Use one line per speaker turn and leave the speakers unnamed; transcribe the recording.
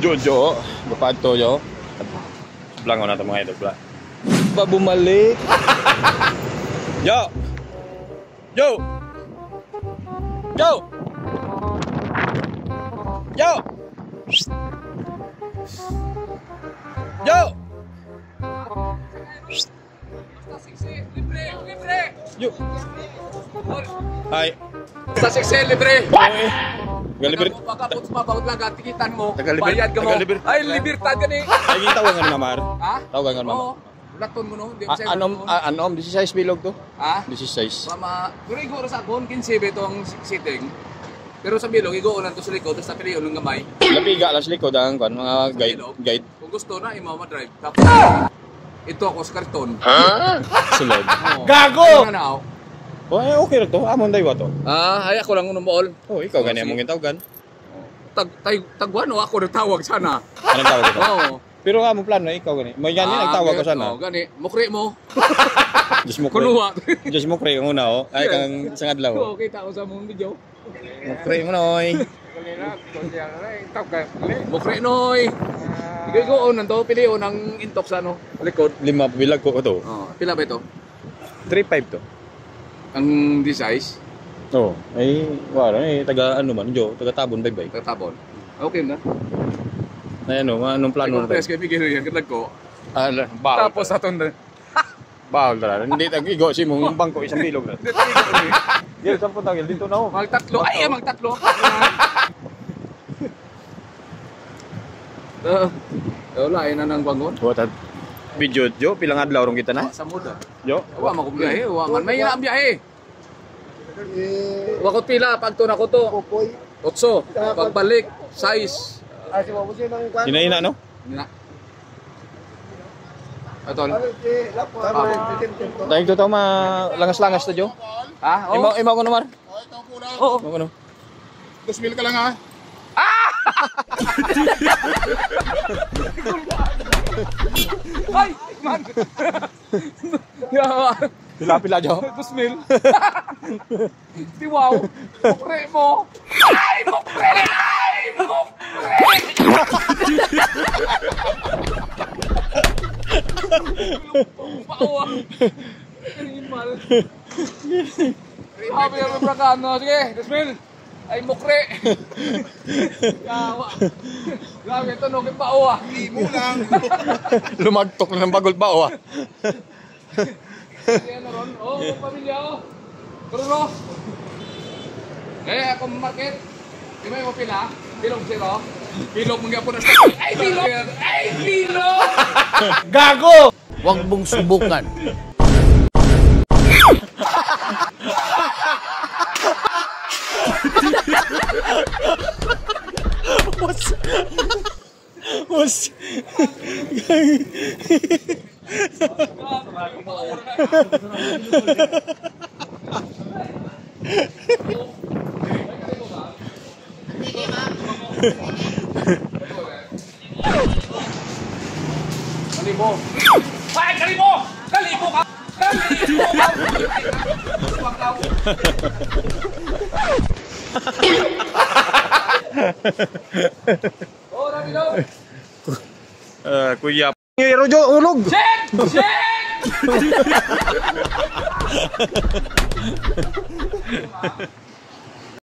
Jojo, bapaad to yo. Blango na ito mga idol. Ba bumalik? Yo! Yo! Yo! Yo! Yo!
Libre!
Yo! Hi!
Sa Sexel, libre!
Galibir.
Pagkapot mabawat lang tikitan mo,
Tagalibir-
bayad ka mo.
Tagalibir-
Ay, libertad ka ni.
Ay, tawagan nga mamar.
Ha?
Tawagan nga mamar.
Oo. Laton mo no. Di mo
Anom, 16 bilog to?
Ha?
16.
Mama, pero iguro sa akon, 15 itong sitting. Pero sa bilog, iguro lang to sa likod, tapos sa piliyon ng gamay.
Lapiga lang sa likod ang mga guide.
Kung gusto na, imaw ma-drive. Tapos, ito ako sa karton.
Sulod.
Gago! Ano na ako?
Oh, okay ra to. Amon daywa to.
Ay ako lang unumool.
Oh, ikaw gani among gitawagan.
Tagwan o ako nagtawag sana.
Anong tawag ito?
Oo.
Pero among plano ikaw gani. Mo gani nagtawag ko sana.
Gani, mukri mo.
Just mo
Kunuha.
Just mo kray una oh. Ay kang isang adlaw.
Oo, kita ko sa mong video.
Kray mo noy.
Mukri noy. Igaw nanto pili o nang intok sa ano, likod.
5 bilag ko to.
Oh, pila ba ito?
3.5 to.
Ang this size,
Oh, ay wala taga ano man jo, taga Tabon bye.
tatabon. Okay na.
Na ano, anong plano na
Kung
to?
kay bigyan yan kadag ko.
Ala, bawal.
Tapos aton na.
Bawal dara. Hindi tag igo si mong bangko isang bilog na. Gil, 10 tagil dito na oh.
Magtatlo. Ay, magtatlo. Wala, ayun na ng bangon.
Buat video jo pilang adlaw rong kita na.
Sa muda.
Jo.
Wa man ko biyahe, wa man. May na ang biyahe. Wa ko pila pagtuna ko to. 8. Pagbalik, size.
Hinaina no?
Na. Atol.
Dahil to langas-langas to jo.
Ha?
Imo ko namar.
Oo.
Imo ko no.
2,000 ka lang ha.
Ay, man. Yawa.
Pila jo.
2,000. Di wow. Mukre mo. Ay, mukre! Ay, Paawa. Animal. Habi ang bragano. Sige, 2,000. Ay, mukre. Yawa. Grabe, ito no, kay paawa.
Hindi mo lang.
Lumagtok na ng bagol ba oh.
Yan na ron. Oh, pamilya oh. Pero no. Ako market. Di ba yung pila? Bilog zero. Bilog mga po na sa... Ay, bilog! Ay, bilog!
Gago!
Huwag mong subukan.
Was
Kalibo! Ay, kalibo! Kalibo ka! Kalibo ka! Wag daw. Oh, Rami daw!
kuya. Rojo ulog.
Check! Check!